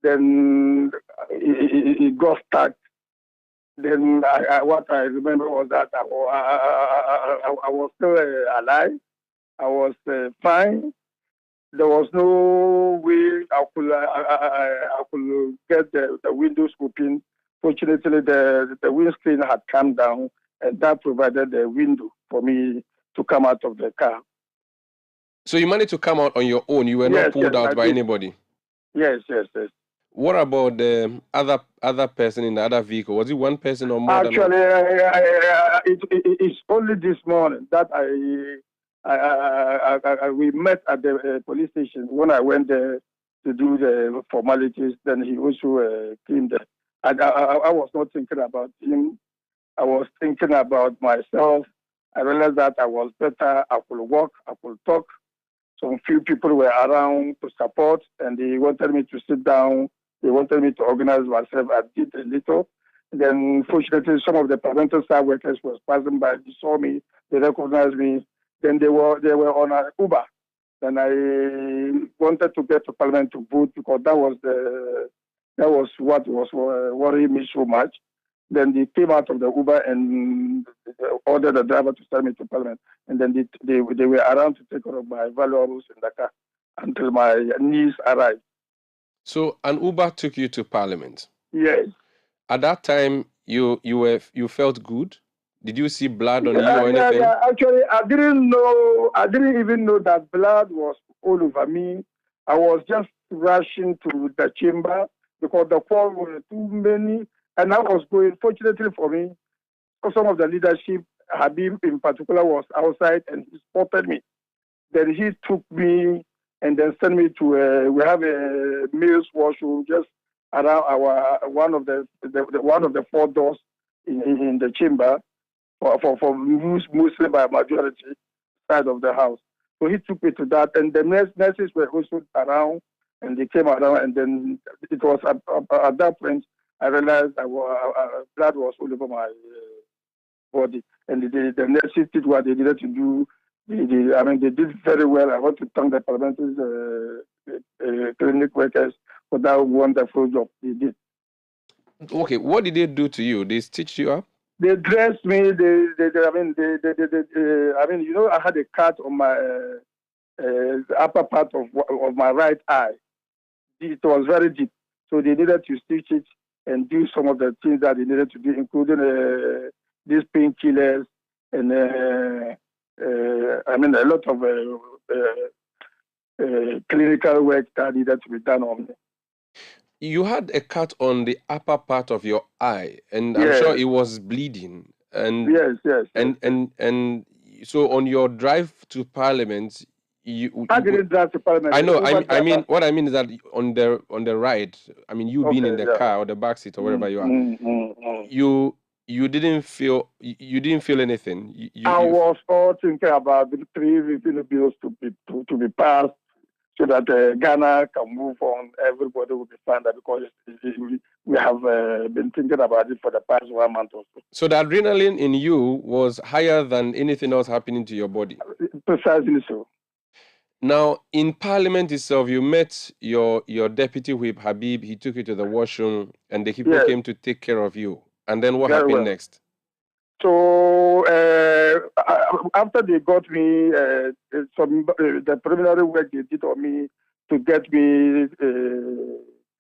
Then it got stuck. Then what I remember was that I was still alive. I was fine. There was no way I could get the windows open. Fortunately, the windscreen had come down, and that provided the window for me to come out of the car. So you managed to come out on your own. You were not pulled out by anybody. Yes. What about the other person in the other vehicle? Was it one person or more? Actually, it's only this morning that we met at the police station when I went there to do the formalities. Then he also came there. I was not thinking about him. I was thinking about myself. I realized that I was better. I could walk. I could talk. Some few people were around to support, and they wanted me to sit down. They wanted me to organize myself. I did a little. Then, fortunately, some of the parliamentary staff workers was passing by. They saw me. They recognized me. Then they were on an Uber. Then I wanted to get to Parliament to vote because that was what was worrying me so much. Then they came out of the Uber and ordered the driver to send me to Parliament. And then they were around to take care of my valuables in the car until my niece arrived. So an Uber took you to Parliament? Yes. At that time, you felt good? Did you see blood on you or anything? Yeah. Actually, I didn't even know that blood was all over me. I was just rushing to the chamber because the calls were too many. And I was going, fortunately for me, some of the leadership, Habib in particular, was outside and he spotted me. Then he took me and then sent me to, we have a male's washroom just around one of the four doors in the chamber for Muslim by majority side of the house. So he took me to that, and the nurses were also around, and they came around, and then it was at that point I realized blood was all over my body, and the nurses did what they needed to do. They did very well. I want to thank the parliamentary clinic workers for that wonderful job they did. Okay, what did they do to you? They stitched you up? They dressed me. I had a cut on my upper part of my right eye. It was very deep, so they needed to stitch it and do some of the things that they needed to do, including these painkillers and a lot of clinical work that needed to be done on me. You had a cut on the upper part of your eye, and I'm sure it was bleeding. And yes. And so on your drive to Parliament, I didn't drive to Parliament. I know. I mean, what I mean is that on the ride, I mean, you being in the car or the back seat or wherever you are, you didn't feel anything. I was all thinking about the 3 bills to be passed, so that Ghana can move on. Everybody will be fine, because we have been thinking about it for the past 1 month or so. So the adrenaline in you was higher than anything else happening to your body? Precisely so. Now, in Parliament itself, you met your deputy whip, Habib. He took you to the washroom, and the people came to take care of you. And then what happened next? So after they got me, the preliminary work they did on me to get me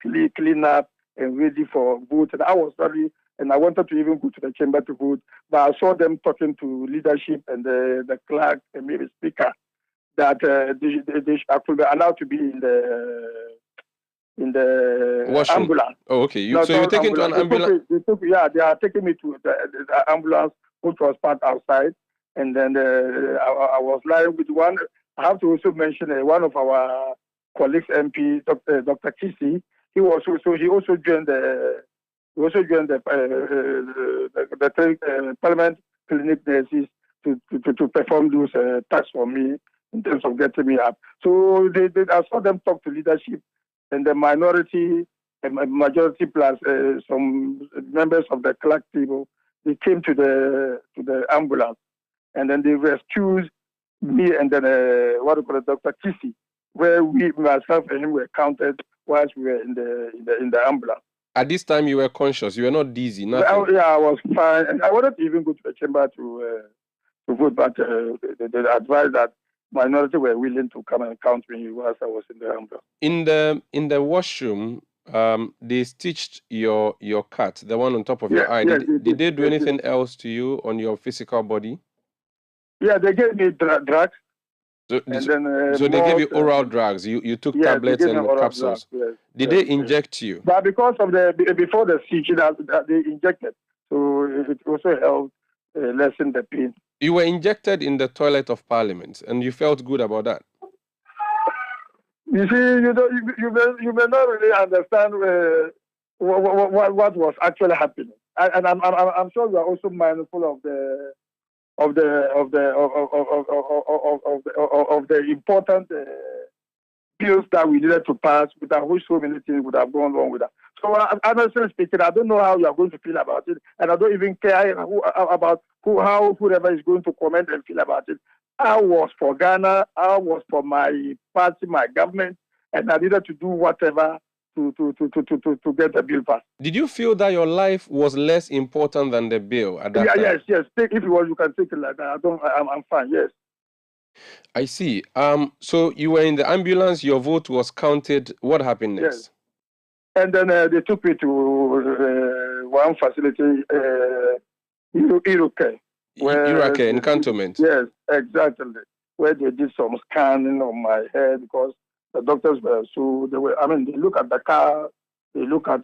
clean up and ready for vote. And I was sorry, and I wanted to even go to the chamber to vote, but I saw them talking to leadership and the clerk and maybe speaker that I could be allowed to be in the washroom. Ambulance. Oh, okay. So you're taken to an ambulance? They are taking me to the ambulance, which was parked outside. And then I was lying with one. I have to also mention one of our colleagues, MP, Dr. Kisi. He also joined the Parliament clinic nurses to perform those tasks for me in terms of getting me up. So I saw them talk to leadership, and the minority and majority plus some members of the clerk table. They came to the ambulance, and then they rescued me and then Dr. Kisi, where myself and him were counted whilst we were in the ambulance. At this time, you were conscious. You were not dizzy. Nothing. I was fine, and I wanted to even go to the chamber to vote, but they advised that minority were willing to come and count me whilst I was in the ambulance. In the washroom, they stitched your cut, the one on top of your eye. Did they do anything else to you on your physical body? Yeah, they gave me drugs. So they gave you oral drugs. You took tablets and capsules. Did they inject you? But because of before the seizure, they injected, so it also helped lessen the pain. You were injected in the toilet of Parliament, and you felt good about that. You see, you may not really understand what was actually happening, and I'm sure you are also mindful of the important bills that we needed to pass, without which so many things would have gone wrong with that. So, honestly speaking, I don't know how you are going to feel about it, and I don't even care about whoever is going to comment and feel about it. I was for Ghana, I was for my party, my government, and I needed to do whatever to get the bill passed. Did you feel that your life was less important than the bill at that time? Yes. If you want, you can take it like that. I'm fine. Yes. I see. So you were in the ambulance. Your vote was counted. What happened next? Yes. And then they took me to one facility, Irake. Irake, in cantonment. Yes, exactly. Where they did some scanning on my head, because the doctors were they look at the car, they look at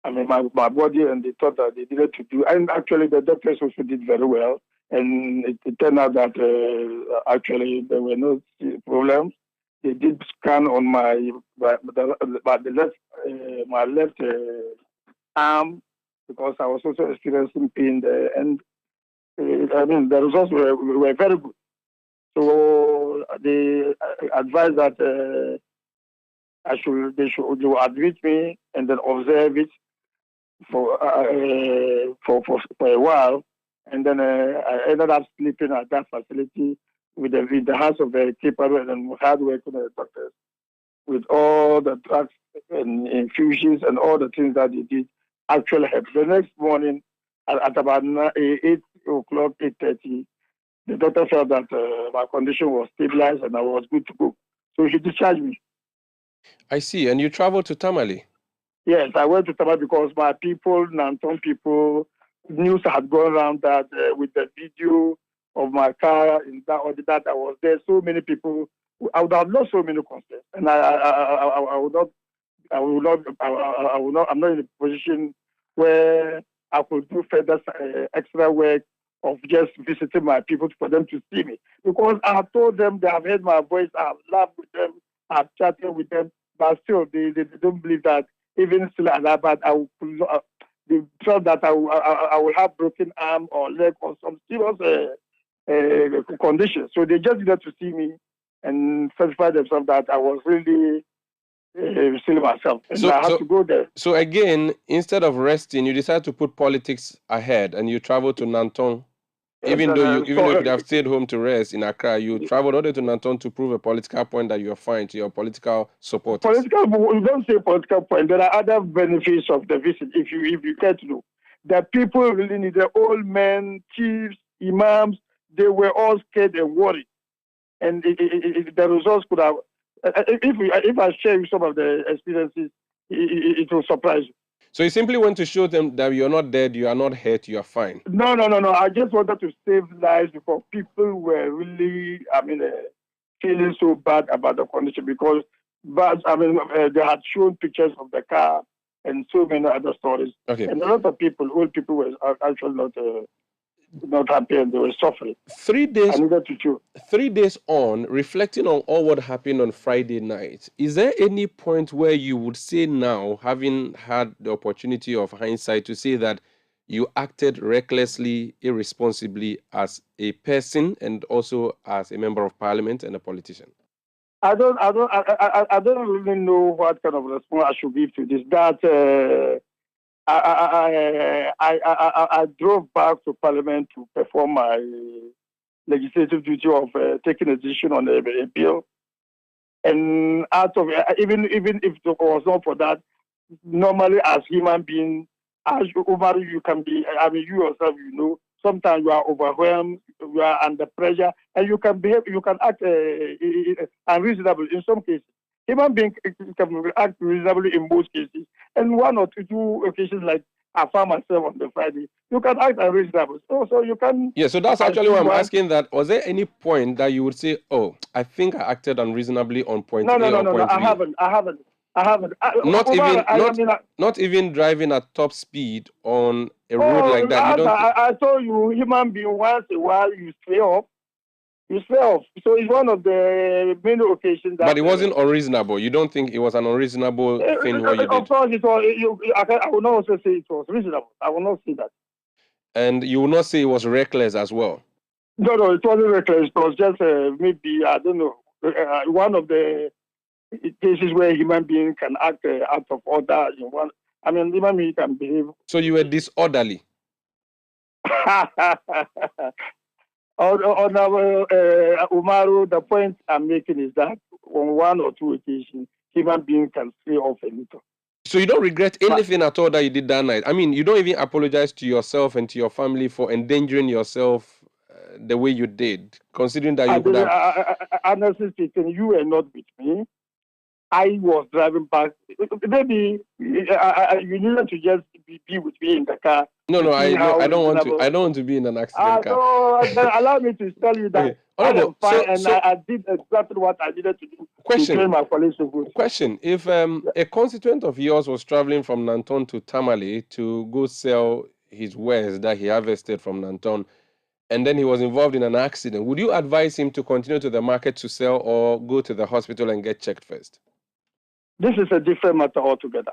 my body, and they thought that they needed to do. And actually, the doctors also did very well. And it turned out that actually there were no problems. They did scan on my left arm, because I was also experiencing pain there, and the results were very good. So they advised that they will admit me and then observe it for a while, and then I ended up sleeping at that facility with the house of the Caterers and hard-working doctors, with all the drugs and infusions and all the things that they did actually helped. The next morning, at about 8 o'clock, 8:30, the doctor felt that my condition was stabilized and I was good to go. So he discharged me. I see. And you traveled to Tamale? Yes, I went to Tamale because my people, Nanton people, news had gone around that with the video of my car in that I was there. So many people, I would have lost so many concerts, and I'm not in a position where I could do further extra work of just visiting my people for them to see me, because I have told them, they have heard my voice, I have laughed with them, I have chatted with them, but still they don't believe that even still at that, but they felt that I will have broken arm or leg or some serious condition. So they just needed to see me and satisfy themselves that I was really still myself. And I had to go there. So again, instead of resting, you decided to put politics ahead and you traveled to Nanton. Even though you could have stayed home to rest in Accra, you traveled all the way to Nanton to prove a political point that you're fine to your political supporters. We don't say political point. There are other benefits of the visit, if you care to know. The people really need, the old men, chiefs, imams, they were all scared and worried. And the results could have, if I share you some of the experiences, it will surprise you. So you simply want to show them that you're not dead, you are not hurt, you are fine. No. I just wanted to save lives, because people were really, feeling so bad about the condition, because they had shown pictures of the car and so many other stories. Okay. And a lot of people, old people, were actually not happy, and they were suffering. 3 days. I needed to show. 3 days on, reflecting on all what happened on Friday night, is there any point where you would say now, having had the opportunity of hindsight, to say that you acted recklessly, irresponsibly as a person and also as a member of parliament and a politician? I don't really know what kind of response I should give to this. That I drove back to Parliament to perform my legislative duty of taking a decision on a bill. And out of even if it was not for that, normally as human beings, as Umar, you can be. I mean, you yourself, you know, sometimes you are overwhelmed, you are under pressure, and you can behave, you can act unreasonable in some cases. Human beings can act reasonably in most cases, and one or two occasions, like I found myself on the Friday, you can act unreasonable. So you can. Yeah, so that's actually why I'm asking that. Was there any point that you would say, oh, I think I acted unreasonably on point No, no, A no, or no, no. point I B? haven't. I haven't. I haven't. Not Omar, even I not am in a, not even driving at top speed on a road oh, like that. You as don't I told you, human being once a while you stray off. You stray off. So it's one of the many occasions that. but it wasn't unreasonable. You don't think it was an unreasonable thing what you Of did? course, it was. I will not also say it was reasonable. I will not say that. And you will not say it was reckless as well. No, no, it wasn't reckless. It was just maybe I don't know. One of the cases where human being can act out of order. In one, I mean, human being can behave. So you were disorderly. On our Umaru, the point I'm making is that on one or two occasions, human being can stray off a little. So you don't regret anything at all that you did that night? I mean, you don't even apologize to yourself and to your family for endangering yourself the way you did, considering that you could have... Honestly speaking, you were not with me. I was driving back. Maybe you needed to just be with me in the car. No, I don't want to. I don't want to be in an accident car. So allow me to tell you that I am fine, and I did exactly what I needed to do. Question. To train my police good. Question: if a constituent of yours was traveling from Nanton to Tamale to go sell his wares that he harvested from Nanton, and then he was involved in an accident, would you advise him to continue to the market to sell or go to the hospital and get checked first? This is a different matter altogether.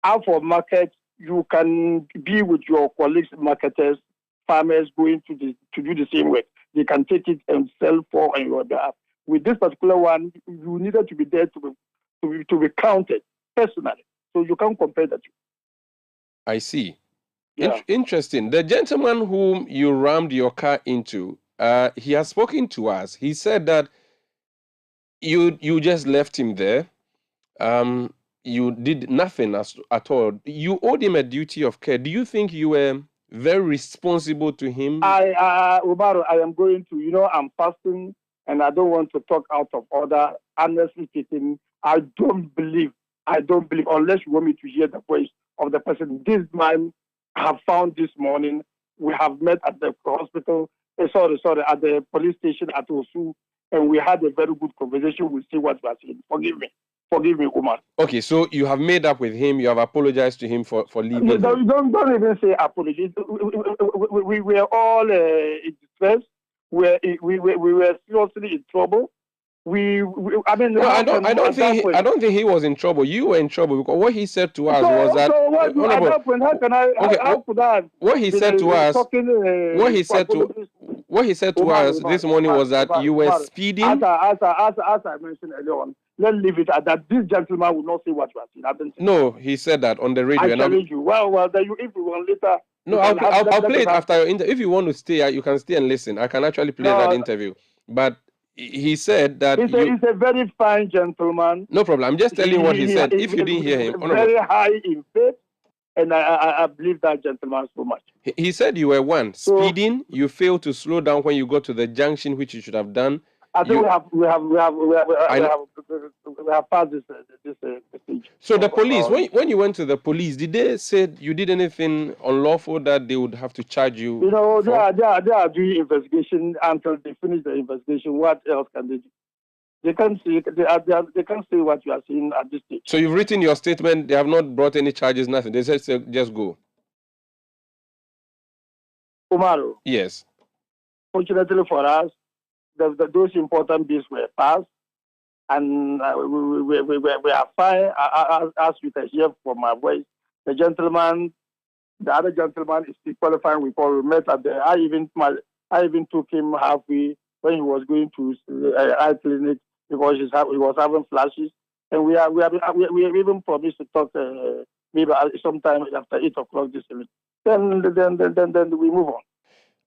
Out for market, you can be with your colleagues, marketers, farmers going to do the same work. They can take it and sell for on your behalf. With this particular one, you needed to be there to be counted personally. So you can't compare the two. I see. Yeah. Interesting. The gentleman whom you rammed your car into, he has spoken to us. He said that you just left him there. You did nothing at all. You owed him a duty of care. Do you think you were very responsible to him? Umaru, I am going to, I'm fasting and I don't want to talk out of order. Honestly speaking, I don't believe, unless you want me to hear the voice of the person. This man I have found this morning. We have met at the hospital, at the police station at Osu, and we had a very good conversation. We'll see what we are saying. Forgive me, Umar. Okay, so you have made up with him. You have apologized to him for leaving him. Don't even say apology. We were all in distress. We were seriously in trouble. I don't think he was in trouble. You were in trouble because what he said to us was that. So what, at that point, how can I? Okay, how could I? What he said to us. What he said to us this morning was that you were speeding. As I mentioned earlier on, let's leave it at that. This gentleman will not say what you are saying. No, he said that on the radio. I challenge you. Well, then if you want later. No, I'll play it after your interview. If you want to stay, you can stay and listen. I can actually play that interview. But he said that he's a very fine gentleman. No problem. I'm just telling you what he said. If you didn't hear him, very high in faith, and I believe that gentleman so much. He said you were speeding. You failed to slow down when you got to the junction, which you should have done. I think we have passed this stage. So the police, when you went to the police, did they say you did anything unlawful that they would have to charge you? They are doing investigation until they finish the investigation. What else can they do? They can't say what you are saying at this stage. So you've written your statement. They have not brought any charges. Nothing. They said just go. Umaru. Yes. Fortunately for us, those important bills were passed, and we are fine. As you can hear from my voice, the other gentleman is still qualifying. We met at the. I even took him halfway when he was going to eye clinic because he was having flashes, and we even promised to talk maybe sometime after 8 o'clock this evening. Then we move on.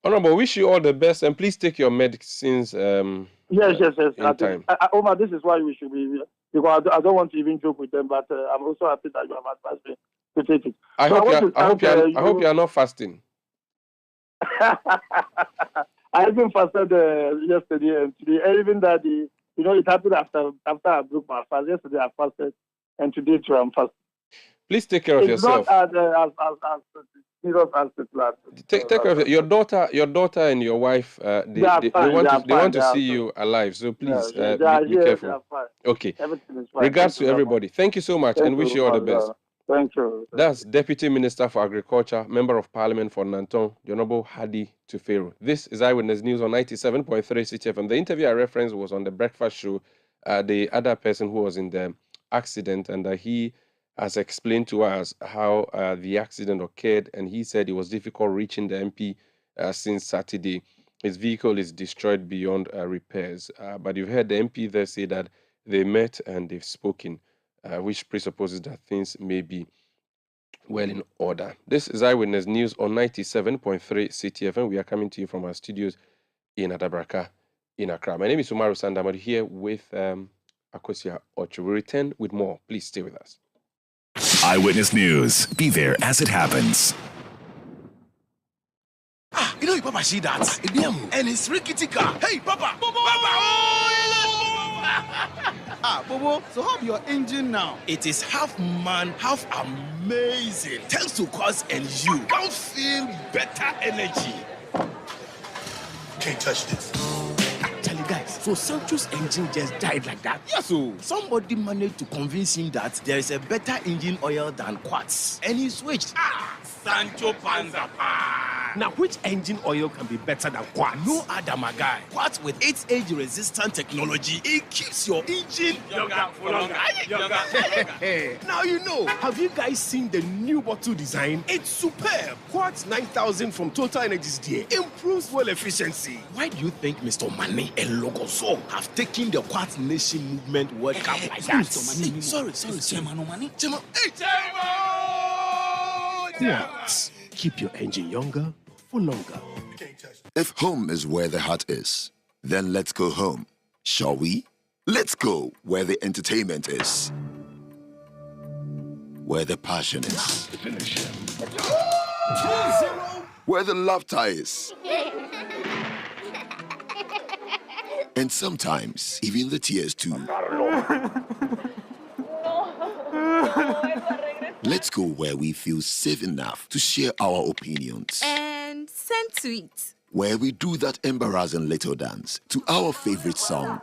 Honorable, wish you all the best, and please take your medicines Yes. in time. Omar, this is why we should be here, because I don't want to even joke with them, but I'm also happy that you have advised me to take it. I hope you are not fasting. I even fasted yesterday and today. And even that, it happened after I broke my fast. Yesterday I fasted, and today too I'm fasting. Please take care of yourself. It's not as Jesus asked the plan. Take care of your daughter and your wife. They want to see you alive. So please be careful. Okay. Everything is fine. Regards to everybody. Thank you so much, and wish you all the best. Thank you. That's Deputy Minister for Agriculture, Member of Parliament for Nanton, the Honorable Hadi Tufero. This is Eyewitness News on 97.3 CTFM. The interview I referenced was on the breakfast show. The other person who was in the accident, and he has explained to us how the accident occurred, and he said it was difficult reaching the MP since Saturday. His vehicle is destroyed beyond repairs. But you've heard the MP there say that they met and they've spoken, which presupposes that things may be well in order. This is Eyewitness News on 97.3 CTFM. We are coming to you from our studios in Adabraka, in Accra. My name is Umaru Sandamadu, here with Akosia Ocho. We return with more. Please stay with us. Eyewitness News. Be there as it happens. You know your papa see that? And it's rickety car. Hey, papa! Papa! Bobo, so how your engine now? It is half man, half amazing. Thanks to Cause and you. Can't feel better energy. Can't touch this. Actually, guys, so Sancho's engine just died like that? Yes, so somebody managed to convince him that there is a better engine oil than Quartz. And he switched. Sancho Panza. Now, which engine oil can be better than Quartz? No other, my guy. Quartz with its age-resistant technology, it keeps your engine younger for longer. Now you know. Have you guys seen the new bottle design? It's superb. Quartz 9000 from Total Energies there improves fuel efficiency. Why do you think Mr. Mane and Logoso have taken the Quartz Nation movement World Cup like that? Sorry. Quartz. Keep your engine younger for longer. If home is where the heart is, then let's go home, shall we? Let's go where the entertainment is, where the passion is, where the laughter is, and sometimes even the tears too. Let's go where we feel safe enough to share our opinions. And send tweets. Where we do that embarrassing little dance to our favorite song.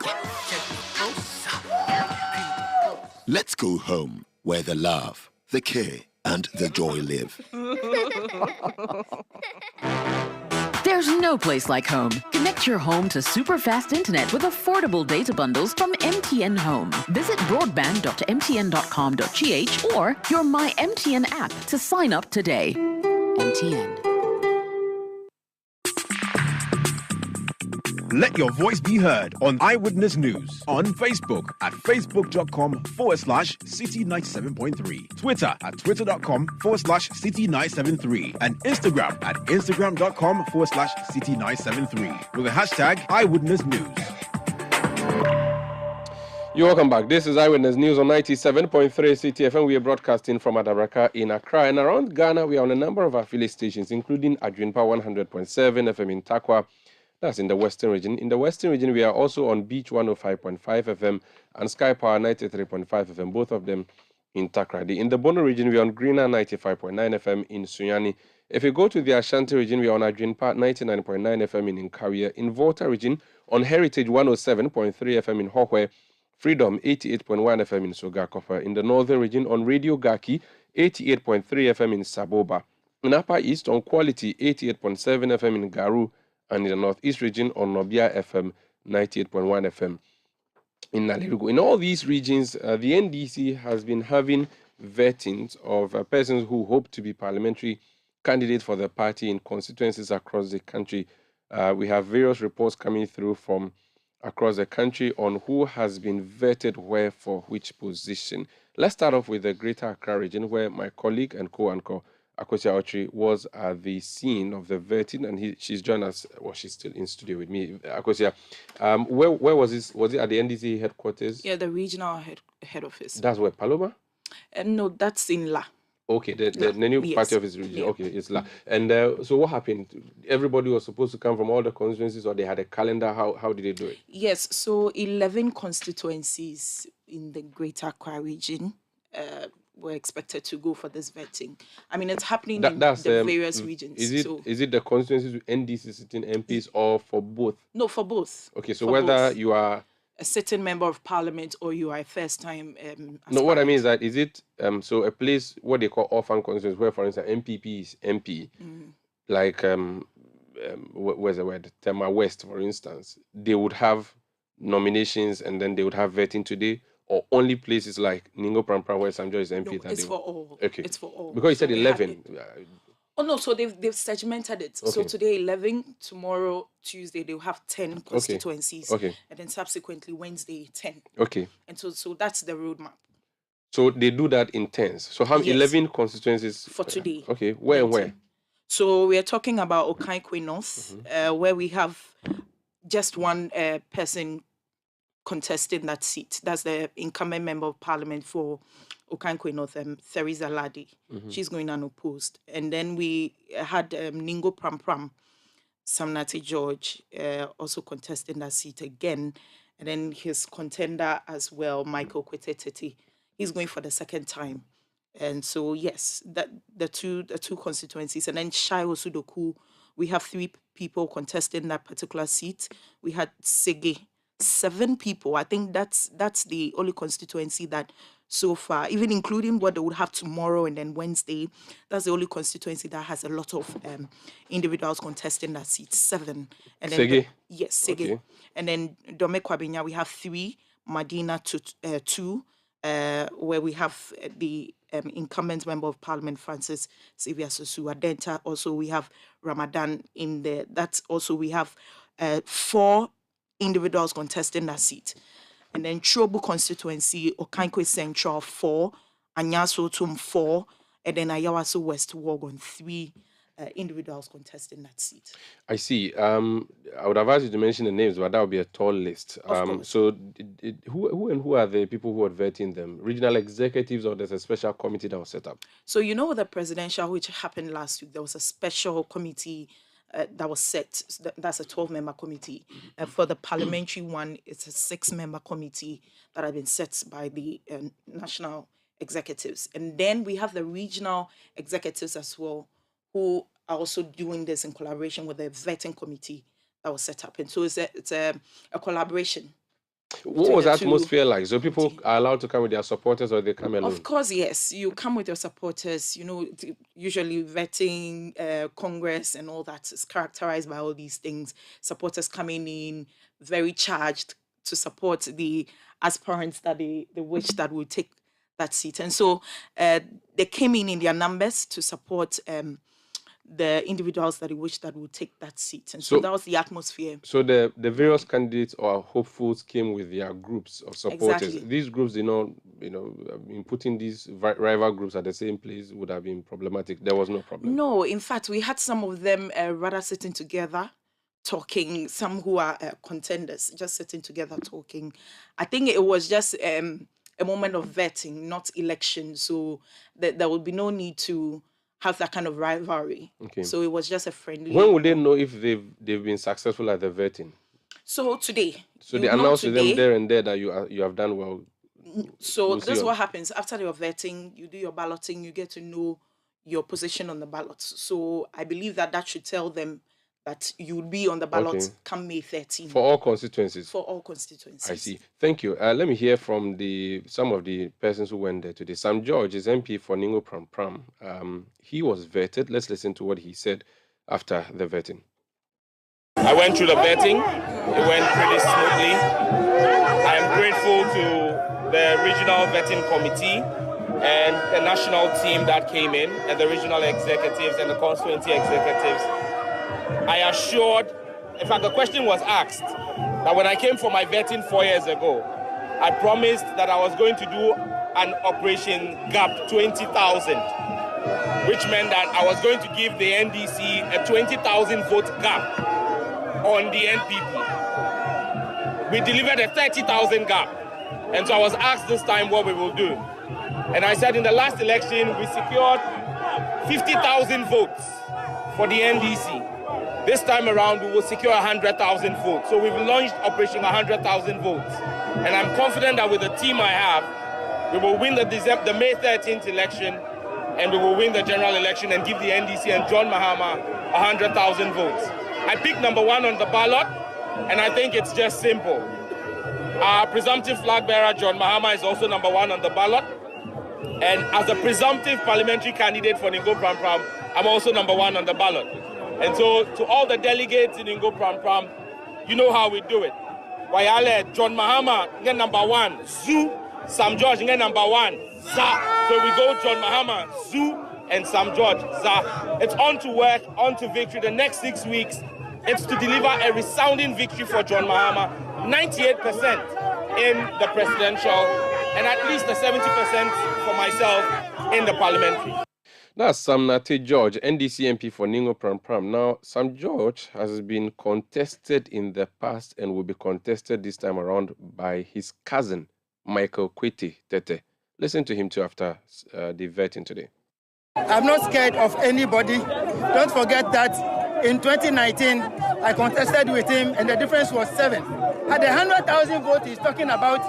Let's go home where the love, the care, and the joy live. There's no place like home. Connect your home to super fast internet with affordable data bundles from MTN Home. Visit broadband.mtn.com.gh or your My MTN app to sign up today. MTN. Let your voice be heard on Eyewitness News on Facebook at facebook.com/City97.3, Twitter at twitter.com/City973, and Instagram at instagram.com/City973 with the hashtag Eyewitness News. You're welcome back. This is Eyewitness News on 97.3 CTFM. We are broadcasting from Adabraka in Accra. And around Ghana, we are on a number of affiliate stations, including Adwinpa 100.7 FM in Takwa. That's in the Western region. In the Western region, we are also on Beach 105.5 FM and Sky Power 93.5 FM, both of them in Takrady. In the Bono region, we are on Greener 95.9 FM in Sunyani. If you go to the Ashanti region, we are on Adwinpa 99.9 FM in Nkawie. In Volta region, on Heritage 107.3 FM in Hohwe, Freedom 88.1 FM in Sogakofa. In the Northern region, on Radio Gaki 88.3 FM in Saboba. In Upper East, on Quality 88.7 FM in Garu. And in the Northeast region on Nobia FM 98.1 FM in Nalirugu. In all these regions, the NDC has been having vettings of persons who hope to be parliamentary candidates for the party in constituencies across the country. We have various reports coming through from across the country on who has been vetted where for which position. Let's start off with the Greater Accra region, where my colleague and co-anchor Akosia Autry, was at the scene of the vetting, and she's joined us. Well, she's still in studio with me. Akosia, where was this? Was it at the NDC headquarters? Yeah, the regional head office. That's where, Paloma? No, that's in La. Okay, the new party office region. Yeah. Okay, it's La. And so what happened? Everybody was supposed to come from all the constituencies, or they had a calendar? How did they do it? Yes, so 11 constituencies in the Greater Accra region were expected to go for this vetting. I mean, it's happening in the various regions. Is it the constituencies with NDC sitting MPs or for both? No, for both. Okay, so whether you are a sitting member of parliament or you are a first-time no, what I mean is that is it so a place what they call orphan constituencies where, for instance, MPP is MP, like where's the word? Tema West, for instance, they would have nominations and then they would have vetting today, or only places like Ningo Prampram where Sam Joy is MP? No, it's for all. Okay. It's for all. Because you said 11. Oh no, so they've segmented it. Okay. So today 11, tomorrow Tuesday they'll have 10 constituencies. Okay. And then subsequently Wednesday 10. Okay. And so that's the roadmap. So they do that in 10s. So how 11 constituencies for today? Okay. Where and where? So we are talking about Okaikwe North, where we have just one person contesting that seat. That's the incumbent member of parliament for Okaikwe North, Theresa Ladi. She's going unopposed. And then we had Ningo Prampram, Samnati George, also contesting that seat again. And then his contender as well, Michael Kwetetete, he's going for the second time. And so, yes, that the two constituencies. And then Shai Osudoku, we have 3 people contesting that particular seat. We had Sege, 7 people. I think that's the only constituency that so far, even including what they would have tomorrow and then Wednesday, that's the only constituency that has a lot of individuals contesting that seat. 7. And then Sege? Yes, Sege. Okay. And then Dome Kwabinya, we have 3, Madina 2, where we have the incumbent member of parliament, Francis Sylvia Sosu Adenta. Also, we have Ramadan in there. That's also, we have 4 individuals contesting that seat. And then Chobu constituency, Okaikwe Central 4, Anyasotum 4, and then Ayawaso West Wogon 3 individuals contesting that seat. I see. I would advise you to mention the names, but that would be a tall list. So who are the people who are vetting them? Regional executives, or there's a special committee that was set up? So you know, the presidential, which happened last week, there was a special committee that was set. That's a 12-member committee. For the parliamentary one, it's a 6-member committee that have been set by the national executives. And then we have the regional executives as well, who are also doing this in collaboration with the vetting committee that was set up. And so it's a collaboration. What was the atmosphere like? So people are allowed to come with their supporters, or they come alone? Of course, yes. You come with your supporters. You know, usually vetting, Congress and all that is characterized by all these things. Supporters coming in very charged to support the aspirants that they wish that will take that seat. And so they came in their numbers to support the individuals that they wish that would take that seat. And so that was the atmosphere. So the various candidates or hopefuls came with their groups of supporters. Exactly. These groups, in putting these rival groups at the same place would have been problematic. There was no problem. No, in fact, we had some of them rather sitting together, talking, some who are contenders, just sitting together, talking. I think it was just a moment of vetting, not election. So there would be no need to have that kind of rivalry. Okay. So it was just a friendly. When would they know if they've been successful at the vetting? So today. So they announced to them there and there that you have done well. So that's what happens after your vetting. You do your balloting. You get to know your position on the ballot. So I believe that should tell them that you would be on the ballot come May 13. For all constituencies? For all constituencies. I see. Thank you. Let me hear from some of the persons who went there today. Sam George is MP for Ningo Prampram. He was vetted. Let's listen to what he said after the vetting. I went through the vetting. It went pretty smoothly. I am grateful to the regional vetting committee and the national team that came in, and the regional executives and the constituency executives. I assured, in fact, the question was asked that when I came for my vetting 4 years ago, I promised that I was going to do an operation GAP 20,000 which meant that I was going to give the NDC a 20,000 vote gap on the NPP. We delivered a 30,000 gap. And so I was asked this time what we will do. And I said in the last election, we secured 50,000 votes for the NDC. This time around, we will secure 100,000 votes. So we've launched Operation 100,000 votes. And I'm confident that with the team I have, we will win the May 13th election, and we will win the general election and give the NDC and John Mahama 100,000 votes. I picked number 1 on the ballot, and I think it's just simple. Our presumptive flag bearer, John Mahama, is also number 1 on the ballot. And as a presumptive parliamentary candidate for Ningo Pram Pram, I'm also number 1 on the ballot. And so to all the delegates in Ningo Pram Pram, you know how we do it. Wayale, John Mahama, get number 1, Zoo, Sam George, get number 1, Za. So we go John Mahama, Zoo, and Sam George, Za. It's on to work, on to victory. The next 6 weeks, it's to deliver a resounding victory for John Mahama, 98% in the presidential, and at least a 70% for myself in the parliamentary. That's Sam Nate George, NDC MP for Ningo Pram Pram. Now, Sam George has been contested in the past and will be contested this time around by his cousin, Michael Kwete Tete. Listen to him too after the vetting today. I'm not scared of anybody. Don't forget that in 2019, I contested with him and the difference was 7. At the 100,000 vote he's talking about,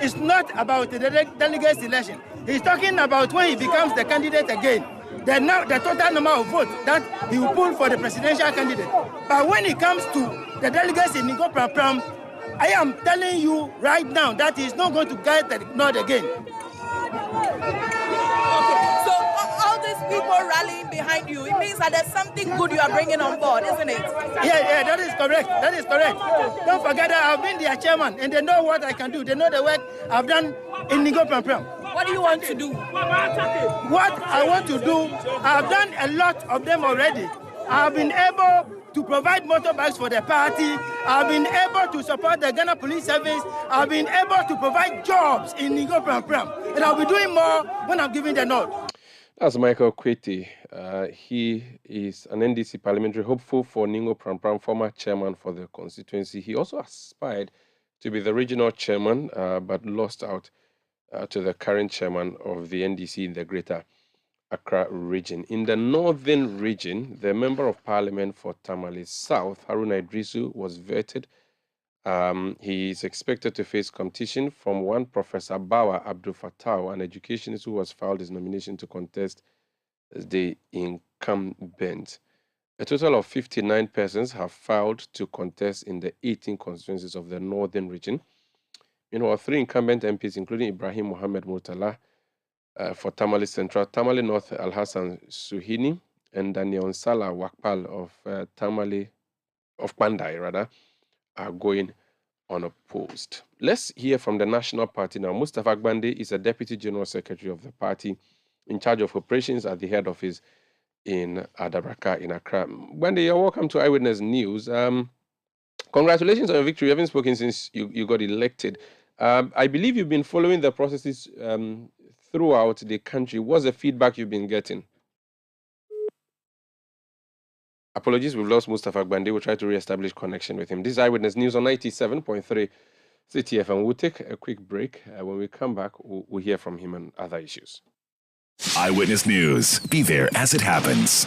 it's not about the delegates election. He's talking about when he becomes the candidate again. The total number of votes that he will pull for the presidential candidate. But when it comes to the delegates in Ningo Pram Pram, I am telling you right now that he's not going to get ignored again. So all these people rallying behind you, it means that there's something good you are bringing on board, isn't it? Yeah, that is correct. That is correct. Don't forget that I've been their chairman and they know what I can do. They know the work I've done in Ningo Pram Pram. What do you want to do? What I want to do, I've done a lot of them already. I've been able to provide motorbikes for the party. I've been able to support the Ghana Police Service. I've been able to provide jobs in Ningo Pram Pram. And I'll be doing more when I'm giving the nod. That's Michael Kwete. He is an NDC parliamentary hopeful for Ningo Pram Pram, former chairman for the constituency. He also aspired to be the regional chairman, but lost out to the current chairman of the NDC in the Greater Accra region. In the northern region, the member of parliament for Tamale South, Haruna Idrisu, was vetted. He is expected to face competition from one Professor Bawa Abdul Fattah, an educationist who has filed his nomination to contest the incumbent. A total of 59 persons have filed to contest in the 18 constituencies of the northern region. Meanwhile, 3 incumbent MPs, including Ibrahim Mohammed Murtala for Tamale Central, Tamale North Al-Hassan Suhini, and Daniel Salah Wakpal of Tamale, of Pandai rather, are going unopposed. Let's hear from the National Party now. Mustafa Agbande is a Deputy General Secretary of the party in charge of operations at the head office in Adabraka in Accra. Agbande, you're welcome to Eyewitness News. Congratulations on your victory. You haven't spoken since you got elected. I believe you've been following the processes throughout the country. What's the feedback you've been getting? Apologies, we've lost Mustafa Agbande. We'll try to re-establish connection with him. This is Eyewitness News on 97.3 CTFM. We'll take a quick break. When we come back, we'll hear from him on other issues. Eyewitness News. Be there as it happens.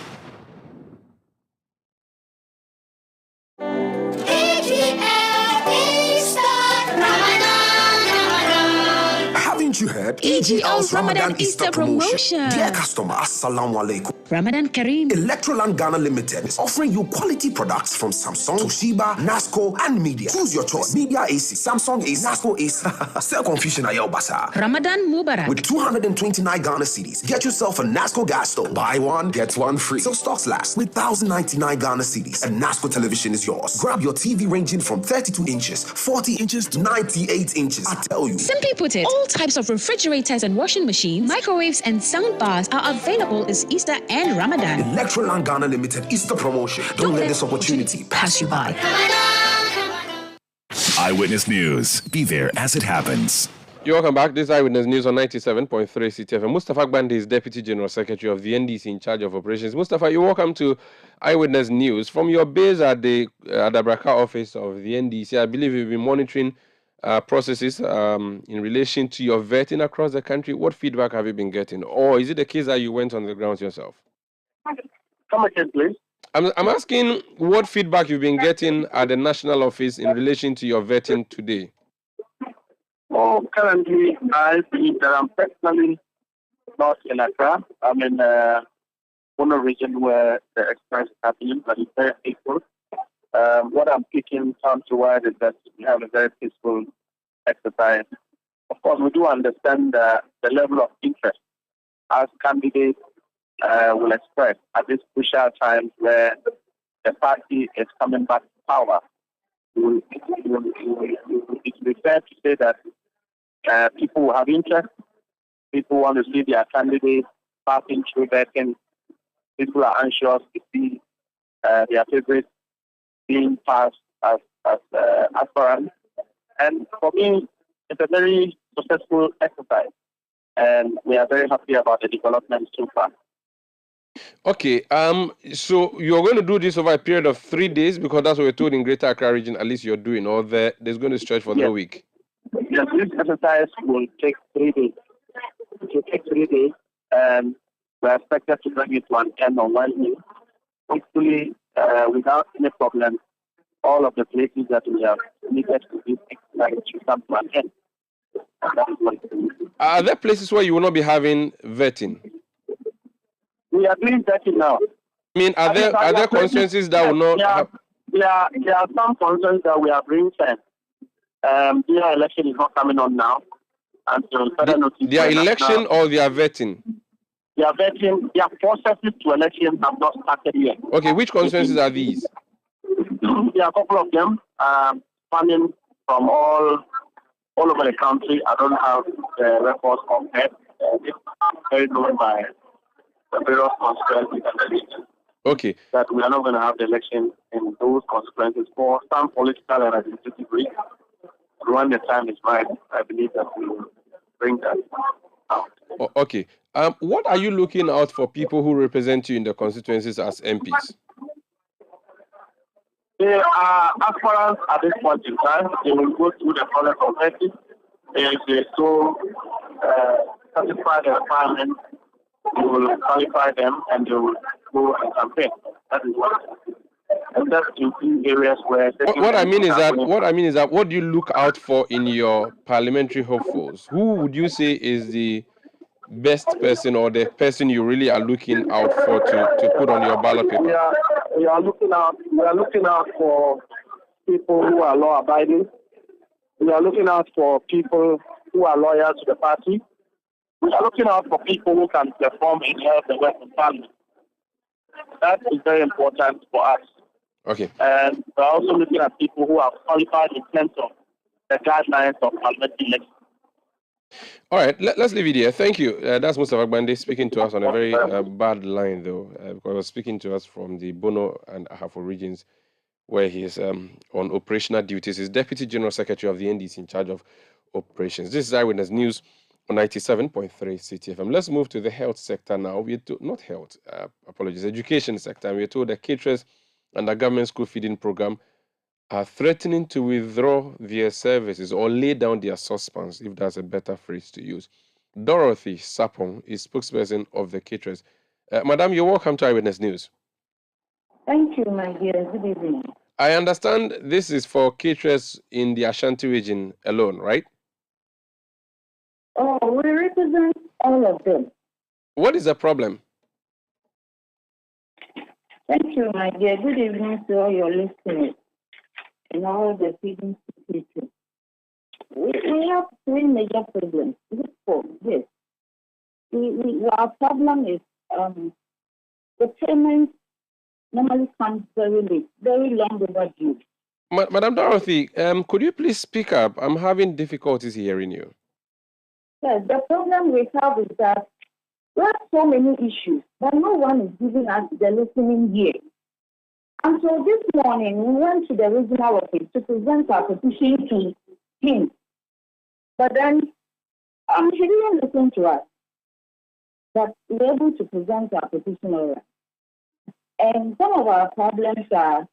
You heard EGL's Ramadan Easter promotion. Dear customer, Assalamu Alaikum. Ramadan Kareem. Electroland Ghana Limited is offering you quality products from Samsung, Toshiba, Nasco, and Media. Choose your choice. Media AC, Samsung AC, Nasco AC. Sell confusion at your bazaar. Ramadan Mubarak. With 229 Ghana cedis, get yourself a Nasco gas stove. Buy one, get one free. So stocks last. With 1,099 Ghana cedis, a Nasco television is yours. Grab your TV ranging from 32 inches, 40 inches to 98 inches. I tell you. Simply put it, all types of refrigerators and washing machines, microwaves and sound bars are available this Easter and Ramadan. Electroland Ghana Limited Easter promotion. Don't let this opportunity pass you by. Eyewitness News. Be there as it happens. You're welcome back. This is Eyewitness News on 97.3 CTFM. Mustafa Gbande is Deputy General Secretary of the NDC in charge of operations. Mustafa, you're welcome to Eyewitness News. From your base at the Adabraka office of the NDC, I believe you've been monitoring processes in relation to your vetting across the country. What feedback have you been getting? Or is it the case that you went on the grounds yourself? Come again, please. I'm asking what feedback you've been getting at the national office in relation to your vetting today. Oh, currently, I believe that I'm personally not in Accra. I'm in one region where the express is happening, but it's very peaceful. What I'm picking down to word is that we have a very peaceful exercise. Of course, we do understand the level of interest as candidates will express at this crucial time where the party is coming back to power. It will be fair to say that people will have interest. People want to see their candidates passing through vetting. People are anxious to see their favorites being passed as aspirants. And for me, it's a very successful exercise. And we are very happy about the development so far. Okay, so you're going to do this over a period of 3 days because that's what we're told in Greater Accra region, at least you're doing, or there's going to stretch for the whole week? Yes, this exercise will take 3 days. It will take 3 days, and we're expected to bring it to an end on Wednesday. Hopefully, without any problem, all of the places that we have needed to this exercise should come to an end. And that is what it is. Are there places where you will not be having vetting? We are doing vetting now. I mean, are there constituencies that will not have... There are some concerns that we are bringing in. Their election is not coming on now. Until further notice. Their election or their vetting? Their vetting, their processes to elections have not started yet. Okay, which constituencies are these? There are a couple of them spanning from all over the country. I don't have the records of that. It's very known by the various constituencies and the region. Okay. That we are not going to have the election in those consequences for some political and administrative reasons. When the time is right, I believe that we will bring that out. Oh, okay. What are you looking out for people who represent you in the constituencies as MPs? They are aspirants at this point in time. They will go through the process of vetting. If they so satisfy the requirements, we will qualify them and they will go and campaign. That is what. And that's in areas where what I mean is that what do you look out for in your parliamentary hopefuls? Who would you say is the best person or the person you really are looking out for to put on your ballot paper? We are looking out for people who are law abiding. We are looking out for people who are loyal to the party. We are looking out for people who can perform in the Western Parliament. That is very important for us. Okay. And we're also looking at people who are qualified in terms of the guidelines of parliamentary elections. All right, let's leave it here. Thank you. That's Mustafa Gbande speaking to us on a very bad line, though, because he was speaking to us from the Bono and Ahafo regions, where he is on operational duties. He's Deputy General Secretary of the NDC in charge of operations. This is Eyewitness News on 97.3 CTFM. Let's move to the health sector now. Education sector. We're told that caterers and the government school feeding program are threatening to withdraw their services or lay down their suspense, if that's a better phrase to use. Dorothy Sapong is spokesperson of the caterers. Madam, you're welcome to Eyewitness News. Thank you, my dear. Good evening. I understand this is for caterers in the Ashanti region alone, right? Oh, we represent all of them. What is the problem? Thank you, my dear. Good evening to all your listeners and all the feeding people. We have three major problems. Yes. Our problem is the payment normally comes very late, very long overdue. Madam Dorothy, could you please speak up? I'm having difficulties hearing you. Yes, the problem we have is that we have so many issues, but no one is giving us the listening ear. And so this morning, we went to the regional office to present our petition to him. But then He didn't listen to us. That we're able to present our petition oral. And some of our problems are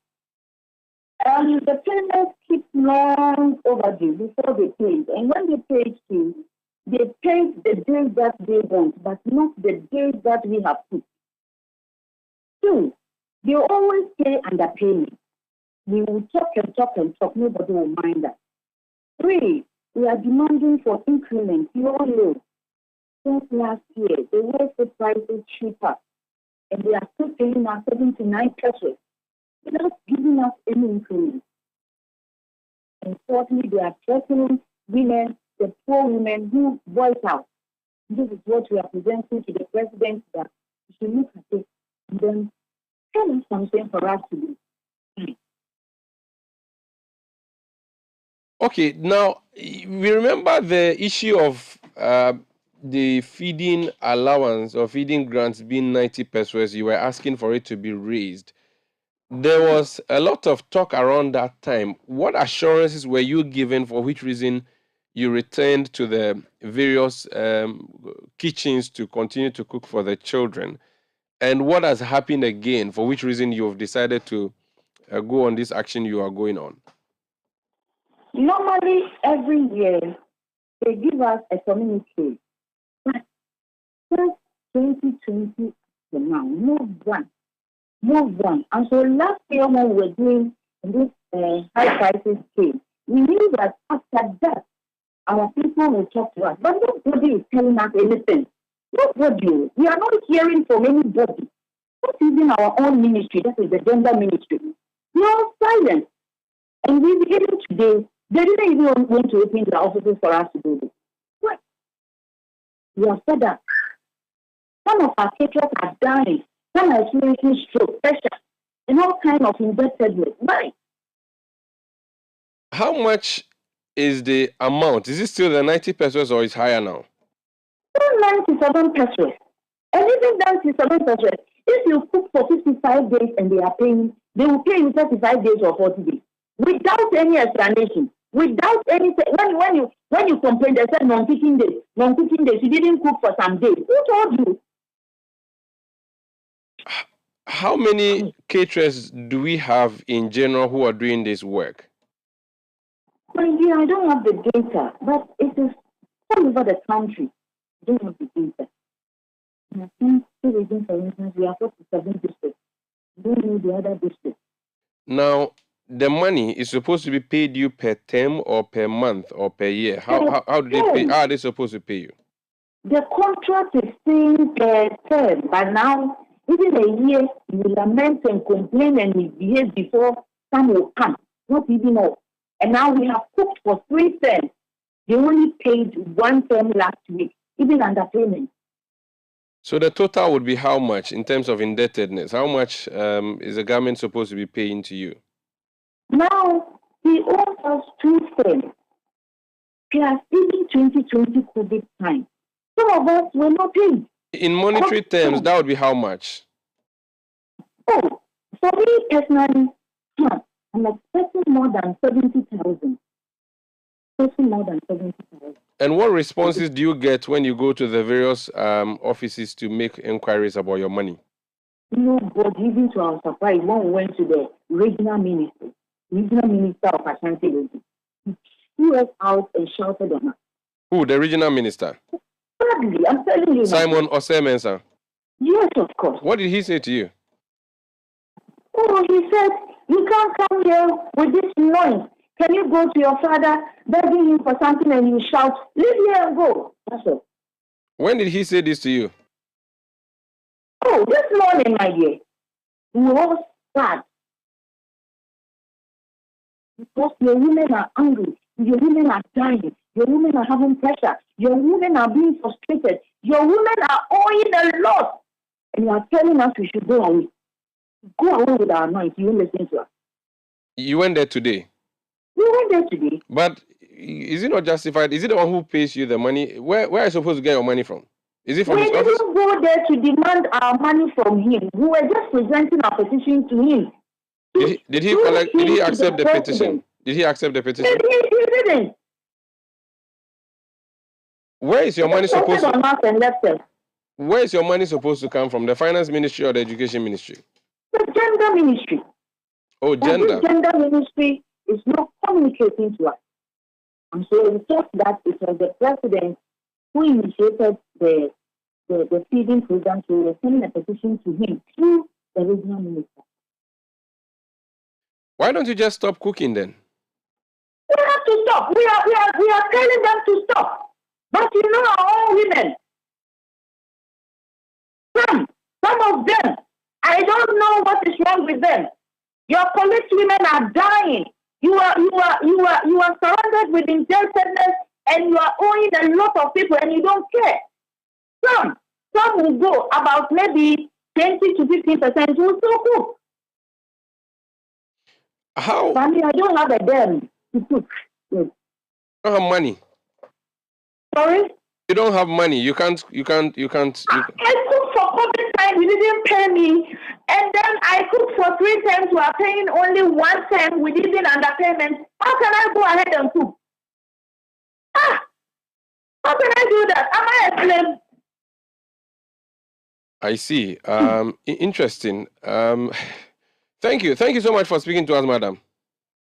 the payments keep long overdue before they pay. And when they pay too, they pay the days that they want, but not the days that we have put. Two, they always pay underpayment. We will talk and talk and talk, nobody will mind us. Three, we are demanding for increments. You all know, since last year, the welfare price is cheaper, and they are still paying us 79 pesos without giving us any increment. And fourthly, they are threatening women, the poor women who voice out. This is what we are presenting to the president, that we should look at it and then tell us something for us to do. Okay, now we remember the issue of the feeding allowance or feeding grants being 90 pesos. You were asking for it to be raised. There was a lot of talk around that time. What assurances were you given, for which reason you returned to the various kitchens to continue to cook for the children? And what has happened again, for which reason you have decided to go on this action you are going on? Normally, every year, they give us a communique. But since 2020 to now, move one. And so last year when we were doing this high prices came, we knew that after that, our people will talk to us. But nobody is telling us anything. Nobody. We are not hearing from anybody. Not even our own ministry, that is the gender ministry. We are silent. And we even today, they didn't even want to open the offices for us to do this. What? We are fed up. Some of our caterers are dying. Some are experiencing stroke, pressure, and all kinds of indebtedness. Why? How much is the amount? Is it still the 90 pesos or is higher now? 97 pesos. And even 97 pesos, if you cook for 55 days and they are paying, they will pay you 35 days or 40 days. Without any explanation. Without any, when you complain, they said non-cooking days. Non-cooking days, you didn't cook for some days. Who told you? How many caterers do we have in general who are doing this work? Well, yeah, I don't have the data, but it is all over the country. I don't have the data. I think, for instance, we are 47 districts. We don't know the other districts. Now, the money is supposed to be paid you per term or per month or per year. How do they pay? How are they supposed to pay you? The contract is saying per term, but now, even a year, you lament and complain and misbehave before some will come. Not even all. And now we have cooked for 3 terms. They only paid 1 term last week, even under payment. So the total would be how much in terms of indebtedness? How much is the government supposed to be paying to you? Now, he owes us 2 terms. Plus, even 2020 COVID time. Some of us were not paid. In monetary terms, that would be how much? Oh, for me personally, I'm expecting more than 70,000. More than 70,000. And what responses do you get when you go to the various offices to make inquiries about your money? Nobody, even to our surprise, when we went to the regional minister of Ashanti, he threw us out and shouted on us. Who, the regional minister? Sadly, I'm telling you. Simon Osemensa? Yes, of course. What did he say to you? Oh, he said, you can't come here with this noise. Can you go to your father, begging him for something, and you shout, leave here and go? That's all. When did he say this to you? Oh, this morning, my dear. We were all sad. Because your women are angry. Your women are dying. Your women are having pressure. Your women are being frustrated. Your women are owing a lot. And you are telling us we should go away. Go away with our noise. You won't listen to us. You went there today? We went there today. But is it not justified? Is it the one who pays you the money? Where are you supposed to get your money from? Is it from his office? We didn't go there to demand our money from him. We were just presenting our petition to him. Did he accept the petition? Did he accept the petition? He didn't. Where is your money supposed to? On us and left us. Where is your money supposed to come from? The finance ministry or the education ministry? The gender ministry. Oh, gender. The gender ministry is not communicating to us. And so we thought that it was the president who initiated the feeding program, so we were sending a petition to him through the regional minister. Why don't you just stop cooking then? We have to stop. We are telling them to stop. But you know our own women. Some of them, I don't know what is wrong with them. Your police women are dying. You are surrounded with injustice, and you are owing a lot of people, and you don't care. Some will go about maybe 20 to 15% will still cook. How? I mean, I don't have a dam to cook. Yes. You don't have money. Sorry? You don't have money. You can't. I cooked for COVID time. You didn't pay me. And then I cooked for 3 times. We are paying only 1 time. We didn't underpayment. How can I go ahead and cook? How can I do that? Am I a slave? I see. Interesting. Thank you. Thank you so much for speaking to us, madam.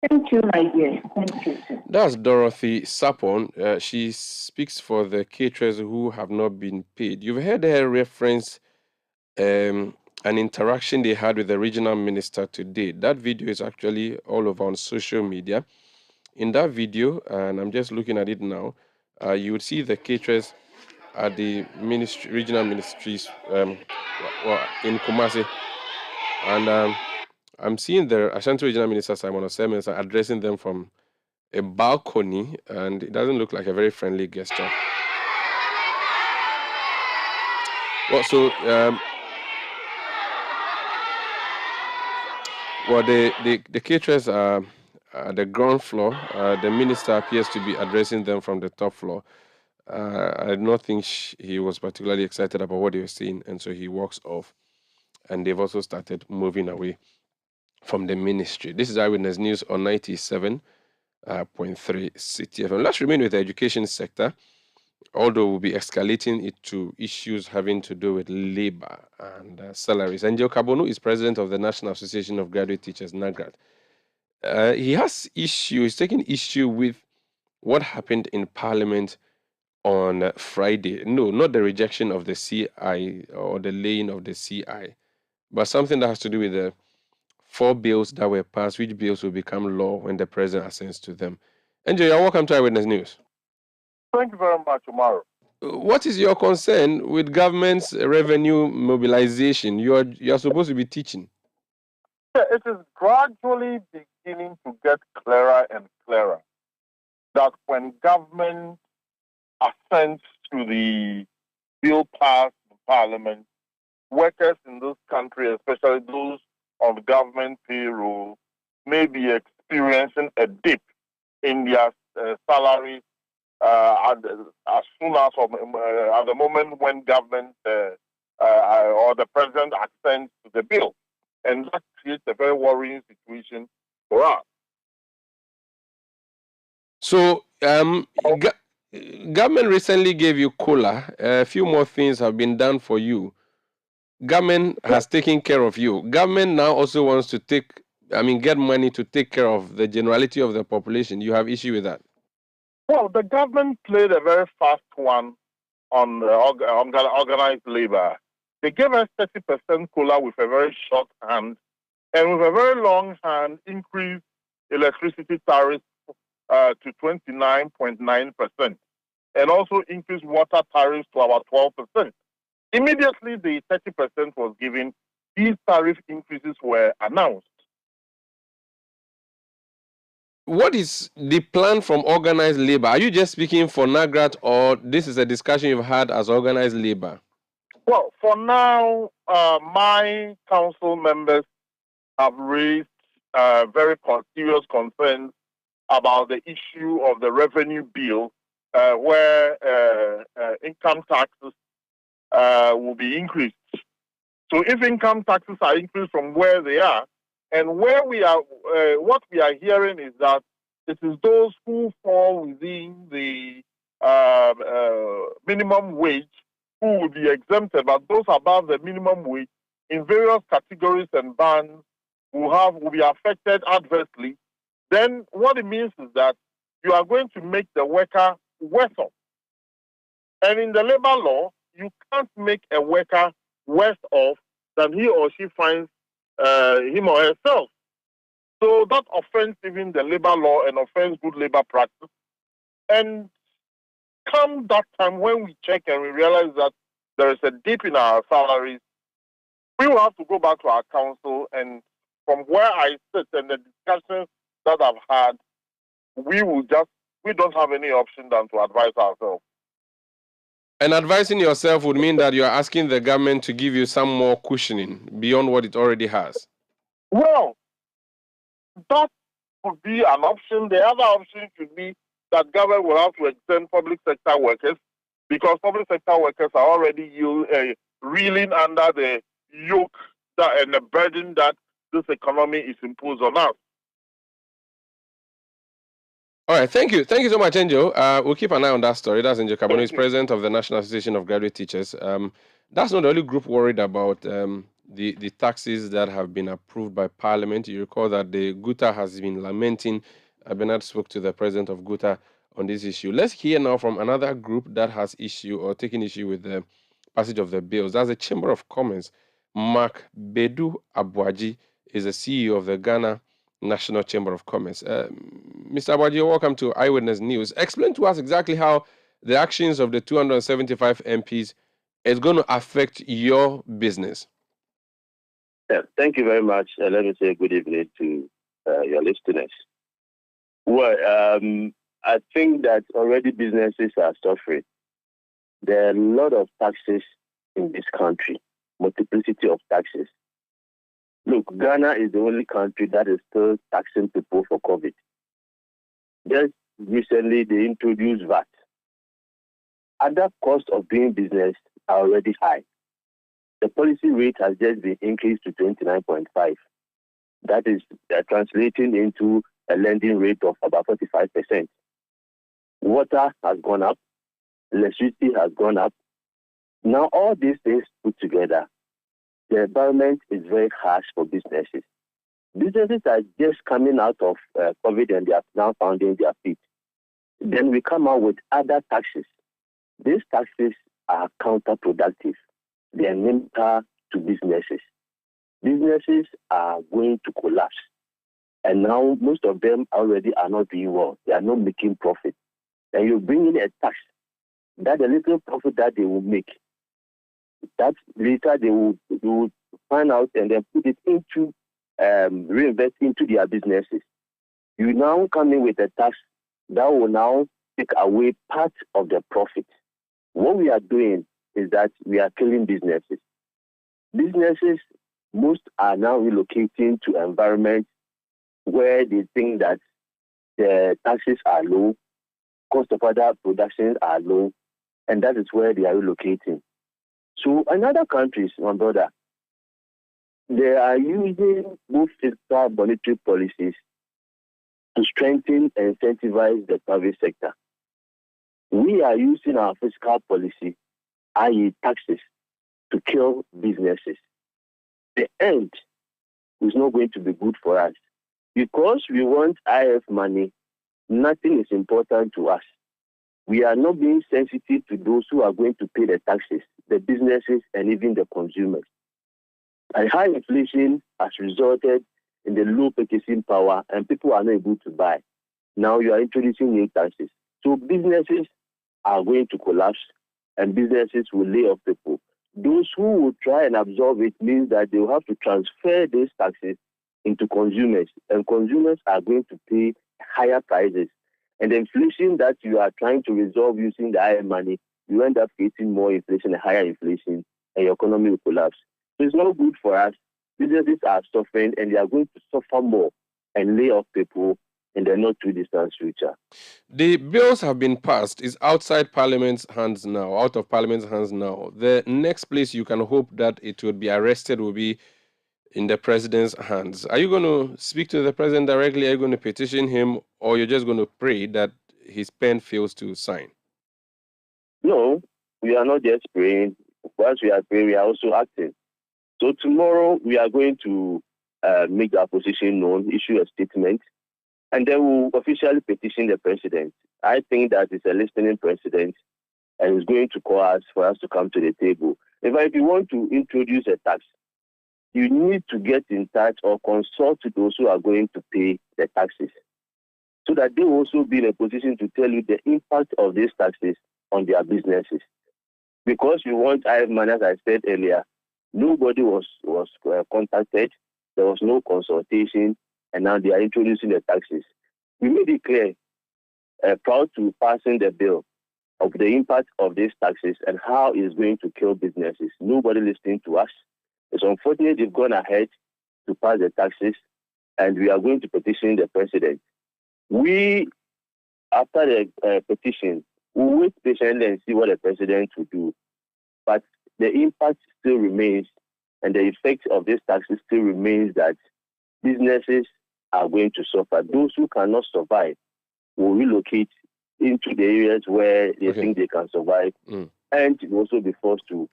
Thank you, my dear. Thank you. That's Dorothy Sapon. She speaks for the caterers who have not been paid. You've heard her reference an interaction they had with the regional minister today. That video is actually all over on social media. In that video, and I'm just looking at it now, you would see the caterers at the regional ministries in Kumasi. And I'm seeing the Ashanti Regional Minister Simon Osemen addressing them from a balcony, and it doesn't look like a very friendly gesture. Well, so the caterers are at the ground floor. The minister appears to be addressing them from the top floor. I do not think he was particularly excited about what he was seeing, and so he walks off. And they've also started moving away from the ministry. This is Eyewitness News on 97.3 City FM. Let's remain with the education sector, although we'll be escalating it to issues having to do with labor and salaries. Angel Kabonu is president of the National Association of Graduate Teachers, NAGRAT. He's taking issue with what happened in Parliament on Friday. No, not the rejection of the CI or the laying of the CI, but something that has to do with the 4 bills that were passed, which bills will become law when the president assents to them. Angel, you're welcome to Eyewitness News. Thank you very much, Umaru. What is your concern with government's revenue mobilization? You are supposed to be teaching. Yeah, it is gradually beginning to get clearer and clearer that when government assents to the bill passed in Parliament, workers in this country, especially those on government payroll, may be experiencing a dip in their salaries as soon as at the moment when government or the president assents to the bill. And that creates a very worrying situation for us. So, government recently gave you COLA. A few more things have been done for you. Government has taken care of you. Government now also wants to get money to take care of the generality of the population. You have issue with that? Well, the government played a very fast one on organized labor. They gave us 30% COLA with a very short hand, and with a very long hand, increased electricity tariffs to 29.9%, and also increased water tariffs to about 12%. Immediately, the 30% was given. These tariff increases were announced. What is the plan from organized labor? Are you just speaking for NAGRAT, or this is a discussion you've had as organized labor? Well, for now, my council members have raised very serious concerns about the issue of the revenue bill, where income taxes will be increased. So if income taxes are increased from where they are, and where we are, what we are hearing is that it is those who fall within the minimum wage who will be exempted, but those above the minimum wage in various categories and bands will be affected adversely, then what it means is that you are going to make the worker worse off. And in the labor law, you can't make a worker worse off than he or she finds him or herself. So that offends even the labor law and offends good labor practice. And come that time when we check and we realize that there is a dip in our salaries, we will have to go back to our council, and from where I sit and the discussions that I've had, we don't have any option than to advise ourselves. And advising yourself would mean that you are asking the government to give you some more cushioning beyond what it already has. Well, that could be an option. The other option should be that government will have to exempt public sector workers, because public sector workers are already reeling under the yoke and the burden that this economy is imposed on us. All right, thank you. Thank you so much, Angel. We'll keep an eye on that story. That's Angel Kabono, who's president of the National Association of Graduate Teachers. That's not the only group worried about the taxes that have been approved by Parliament. You recall that the GUTA has been lamenting. Bernard spoke to the president of GUTA on this issue. Let's hear now from another group that has taken issue with the passage of the bills. That's the Chamber of Commerce. Mark Bedu Abuaji is the CEO of the Ghana National Chamber of Commerce. Mr. Abuaji, welcome to Eyewitness News. Explain to us exactly how the actions of the 275 MPs is going to affect your business. Thank you very much. Let me say good evening to your listeners. Well, I think that already businesses are suffering. There are a lot of taxes in this country, multiplicity of taxes. Look, Ghana is the only country that is still taxing people for COVID. Just recently, they introduced VAT. Other costs of doing business are already high. The policy rate has just been increased to 29.5. That is translating into a lending rate of about 45%. Water has gone up. Electricity has gone up. Now, all these things put together, the environment is very harsh for businesses. Businesses are just coming out of COVID and they are now finding their feet. Then we come out with other taxes. These taxes are counterproductive. They are linked to businesses. Businesses are going to collapse. And now most of them already are not doing well. They are not making profit. And you bring in a tax, that the little profit that they will make, that later they will find out and then put it into, reinvest into their businesses. You now come in with a tax that will now take away part of the profit. What we are doing is that we are killing businesses. Businesses, most are now relocating to environments where they think that the taxes are low, cost of other productions are low, and that is where they are relocating. So in other countries, my brother, they are using both fiscal and monetary policies to strengthen and incentivize the private sector. We are using our fiscal policy, i.e. taxes, to kill businesses. The end is not going to be good for us. Because we want IF money, nothing is important to us. We are not being sensitive to those who are going to pay the taxes, the businesses, and even the consumers. And high inflation has resulted in the low purchasing power, and people are not able to buy. Now you are introducing new taxes. So businesses are going to collapse, and businesses will lay off people. Those who will try and absorb it means that they will have to transfer these taxes into consumers, and consumers are going to pay higher prices. And the inflation that you are trying to resolve using the higher money, you end up creating more inflation and higher inflation, and your economy will collapse. So it's not good for us. Businesses are suffering, and they are going to suffer more and lay off people in the not too distant future. The bills have been passed. It's outside Parliament's hands now, out of Parliament's hands now. The next place you can hope that it would be arrested will be in the president's hands. Are you going to speak to the president directly? Are you going to petition him, or you're just going to pray that his pen fails to sign? No, we are not just praying. Whilst we are praying, we are also acting. So tomorrow we are going to make our position known, issue a statement, and then we'll officially petition the president. I think that is a listening president and is going to call us for us to come to the table. If you want to introduce a tax, you need to get in touch or consult with those who are going to pay the taxes, so that they will also be in a position to tell you the impact of these taxes on their businesses. Because you want money, as I said earlier, nobody was contacted, there was no consultation, and now they are introducing the taxes. We made it clear, proud to passing the bill of the impact of these taxes and how it's going to kill businesses. Nobody listening to us. It's unfortunate they've gone ahead to pass the taxes, and we are going to petition the president. We, after the petition, we'll wait patiently and see what the president will do. But the impact still remains, and the effect of these taxes still remains that businesses are going to suffer. Those who cannot survive will relocate into the areas where they think they can survive, and will also be forced to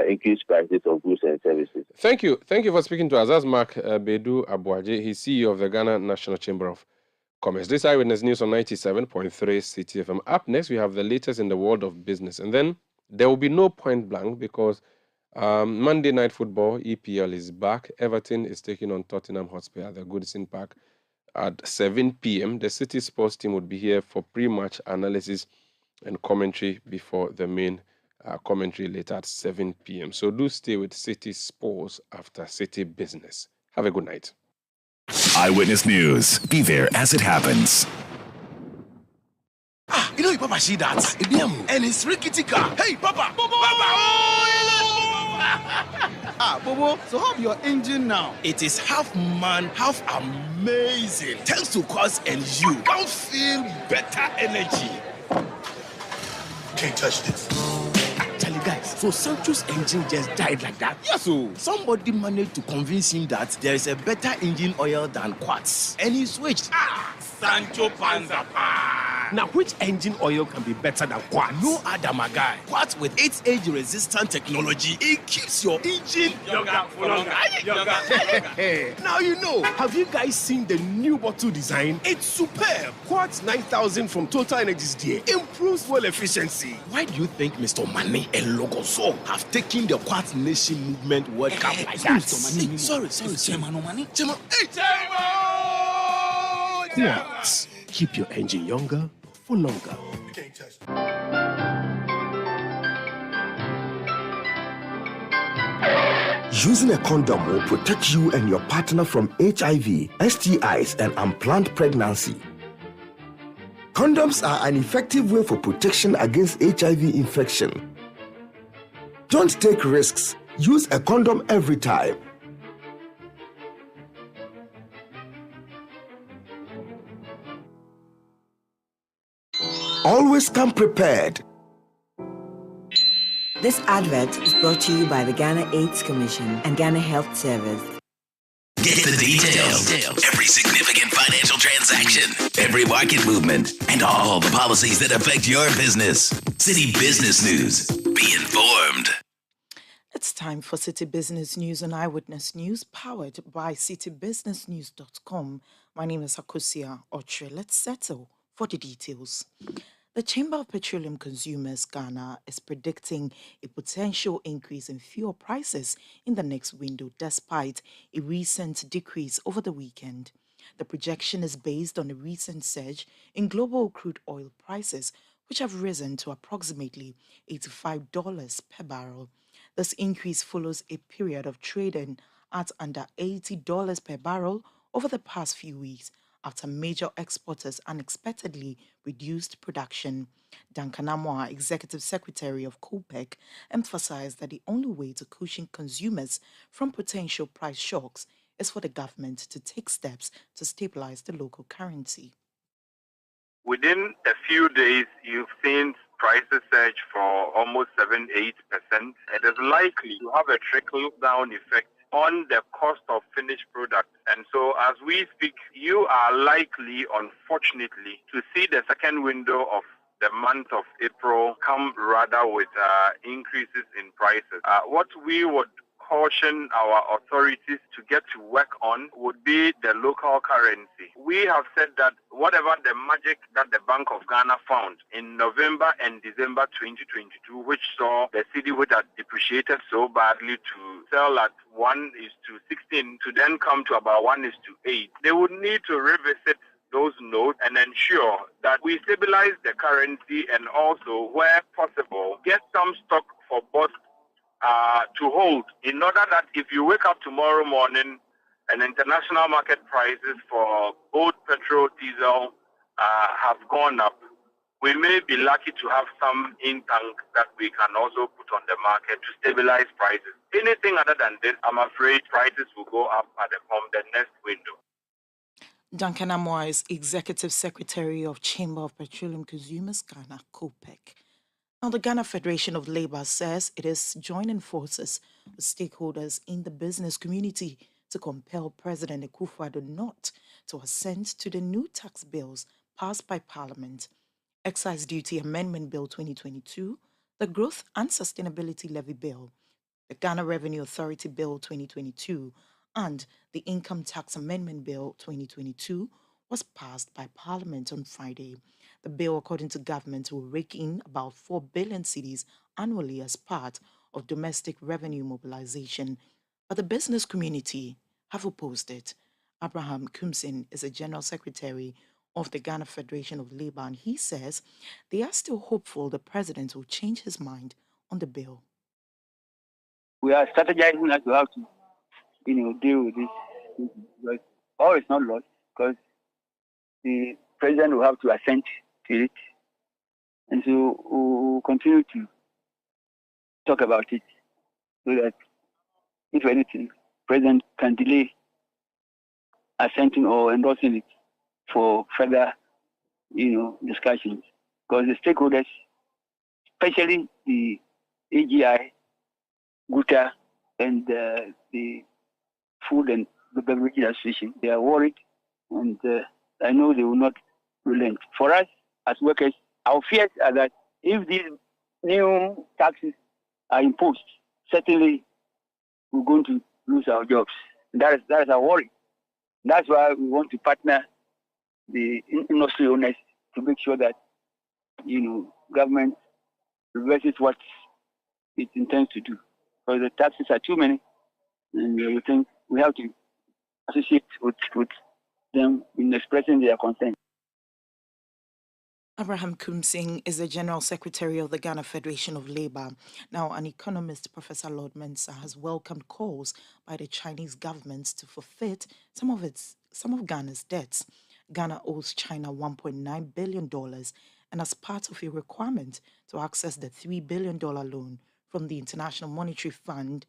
increase prices of goods and services. Thank you. Thank you for speaking to us. That's Mark Bedu Abuaje. He's CEO of the Ghana National Chamber of Commerce. This Eyewitness News on 97.3 City FM. Up next, we have the latest in the world of business. And then there will be no point blank because Monday Night Football, EPL, is back. Everton is taking on Tottenham Hotspur at the Goodison Park at 7 p.m. The City Sports team would be here for pre-match analysis and commentary before the main commentary later at 7 p.m. So do stay with City Sports after City Business. Have a good night. Eyewitness News. Be there as it happens. You know, Papa see that? And it's rickety car. Hey, Papa! Bobo, so how your engine now? It is half man, half amazing. Thanks to Cause and you. Can't feel better energy. Can't touch this. Actually, guys, so Sancho's engine just died like that? Yes, so somebody managed to convince him that there is a better engine oil than Quartz. And he switched. Sancho Panzapa. Now, which engine oil can be better than Quartz? No other, my guy. Quartz with its age-resistant technology, it keeps your engine younger for longer. Now you know. Have you guys seen the new bottle design? It's superb. Quartz 9000 from Total Energies there improves fuel efficiency. Why do you think Mr. Mane and Logoso have taken the Quartz Nation movement World Cup like that? Sorry. Chairman. Hey, Quartz. Keep your engine younger for longer. Using a condom will protect you and your partner from HIV, STIs, and unplanned pregnancy. Condoms are an effective way for protection against HIV infection. Don't take risks. Use a condom every time. Always come prepared. This advert is brought to you by the Ghana AIDS Commission and Ghana Health Service. Get the details. Every significant financial transaction, every market movement, and all the policies that affect your business. City Business News. Be informed. It's time for City Business News and Eyewitness News, powered by citybusinessnews.com. My name is Akosia Otre. Let's settle for the details. The Chamber of Petroleum Consumers Ghana is predicting a potential increase in fuel prices in the next window despite a recent decrease over the weekend. The projection is based on a recent surge in global crude oil prices, which have risen to approximately $85 per barrel. This increase follows a period of trading at under $80 per barrel over the past few weeks, after major exporters unexpectedly reduced production. Duncan Amoah, Executive Secretary of COPEC, emphasized that the only way to cushion consumers from potential price shocks is for the government to take steps to stabilize the local currency. Within a few days, you've seen prices surge for almost 7-8%. It is likely to have a trickle-down effect on the cost of finished products. And so as we speak, you are likely, unfortunately, to see the second window of the month of April come rather with increases in prices. What we would caution our authorities to get to work on would be the local currency. We have said that whatever the magic that the Bank of Ghana found in November and December 2022, which saw the cedi which had depreciated so badly to sell at 1:16 to then come to about 1:8, they would need to revisit those notes and ensure that we stabilize the currency and also, where possible, get some stock for both to hold, in order that if you wake up tomorrow morning and international market prices for both petrol, diesel have gone up, we may be lucky to have some in tank that we can also put on the market to stabilize prices. Anything other than this, I'm afraid prices will go up from the next window. Duncan Amoa is Executive Secretary of Chamber of Petroleum Consumers Ghana, COPEC. Now, the Ghana Federation of Labour says it is joining forces with stakeholders in the business community to compel President Akufo-Addo not to assent to the new tax bills passed by Parliament: Excise Duty Amendment Bill 2022, the Growth and Sustainability Levy Bill, the Ghana Revenue Authority Bill 2022, and the Income Tax Amendment Bill 2022 was passed by Parliament on Friday. The bill, according to government, will rake in about 4 billion cedis annually as part of domestic revenue mobilization. But the business community have opposed it. Abraham Kumsin is a General Secretary of the Ghana Federation of Labour, and he says they are still hopeful the president will change his mind on the bill. We are strategizing as to how to, deal with this. But all is not lost, because the president will have to assent to it, and so we'll continue to talk about it, so that if anything, president can delay assenting or endorsing it for further, discussions, because the stakeholders, especially the AGI, GUTA, and the Food and the Beverage Association, they are worried, and I know they will not relent. For us as workers, our fears are that if these new taxes are imposed, certainly we're going to lose our jobs. That is our worry. That's why we want to partner the industry owners to make sure that, government reverses what it intends to do. Because the taxes are too many, and we think we have to associate with them in expressing their concern. Abraham Kumsing is the General Secretary of the Ghana Federation of Labour. Now, an economist, Professor Lord Mensah, has welcomed calls by the Chinese government to forfeit some of Ghana's debts. Ghana owes China $1.9 billion, and as part of a requirement to access the $3 billion loan from the International Monetary Fund,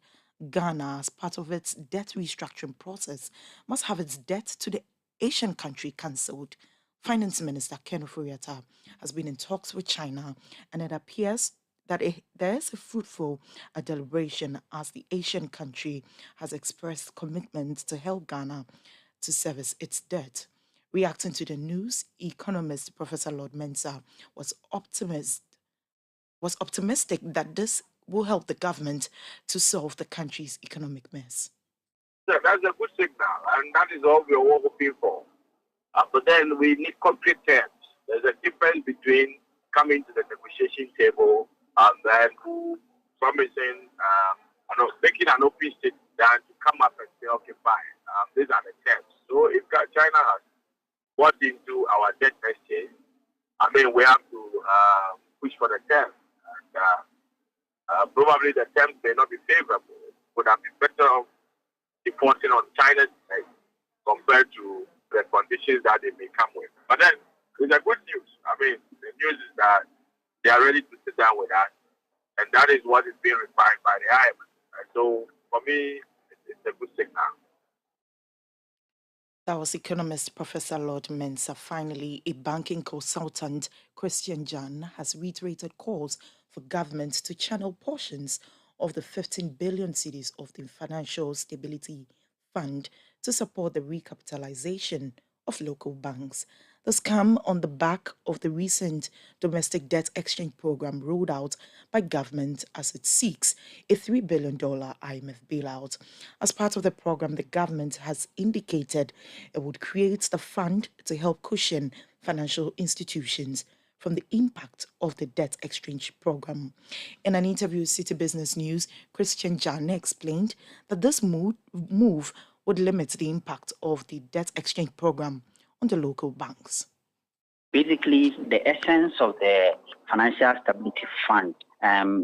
Ghana, as part of its debt restructuring process, must have its debt to the Asian country cancelled. Finance Minister Ken Ofori-Atta has been in talks with China, and it appears that there is a fruitful deliberation, as the Asian country has expressed commitment to help Ghana to service its debt. Reacting to the news, economist Professor Lord Mensah was optimistic that this will help the government to solve the country's economic mess. Yeah, that's a good signal, and that is all we are hoping for. But then we need concrete terms. There's a difference between coming to the negotiation table and then promising, making an open statement than to come up and say, okay, fine, these are the terms. So if China has bought into our debt exchange, we have to push for the terms. And probably the terms may not be favorable. It would have been better off defaulting on China's side compared to the conditions that they may come with. But then, it's a good news. The news is that they are ready to sit down with us, and that is what is being required by the Eyewitness. And so, for me, it's a good signal. That was economist Professor Lord Mensah. Finally, a banking consultant, Christian Jan, has reiterated calls for government to channel portions of the 15 billion cedis of the Financial Stability Fund to support the recapitalization of local banks. This comes on the back of the recent domestic debt exchange program rolled out by government as it seeks a $3 billion IMF bailout. As part of the program, the government has indicated it would create the fund to help cushion financial institutions from the impact of the debt exchange program. In an interview with City Business News, Christian Jane explained that this move would limit the impact of the debt exchange program on the local banks. Basically, the essence of the Financial Stability Fund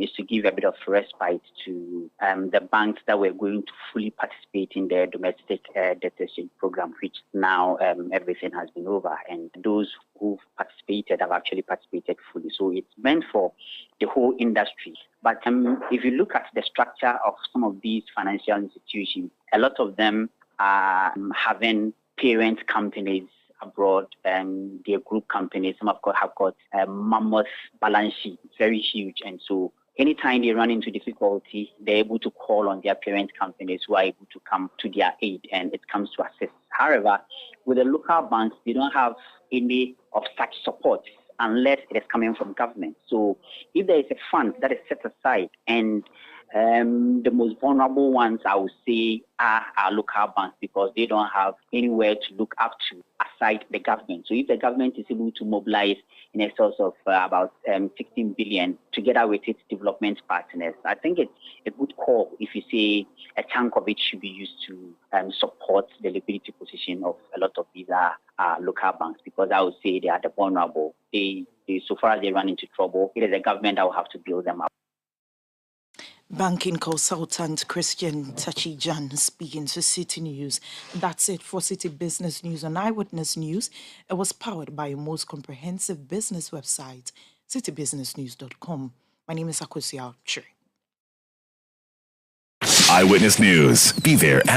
is to give a bit of respite to the banks that were going to fully participate in the domestic debt exchange program, which now everything has been over, and those who participated have actually participated fully. So it's meant for the whole industry. But if you look at the structure of some of these financial institutions, a lot of them are having parent companies abroad, and their group companies, some have got a mammoth balance sheet, very huge. And so anytime they run into difficulty, they're able to call on their parent companies who are able to come to their aid, and it comes to assist. However, with the local banks, they don't have any of such support unless it is coming from government. So if there is a fund that is set aside, and the most vulnerable ones, I would say, are our local banks, because they don't have anywhere to look up to aside the government. So if the government is able to mobilize in excess of about 16 billion together with its development partners, I think it's a good call if you say a chunk of it should be used to support the liquidity position of a lot of these local banks, because I would say they are the vulnerable. They so far as they run into trouble, it is the government that will have to bail them out. Banking consultant Christian Tachijan speaking to City News. That's it for City Business News on Eyewitness News. It was powered by your most comprehensive business website, citybusinessnews.com. My name is Akosia Chiri. Eyewitness News. Be there as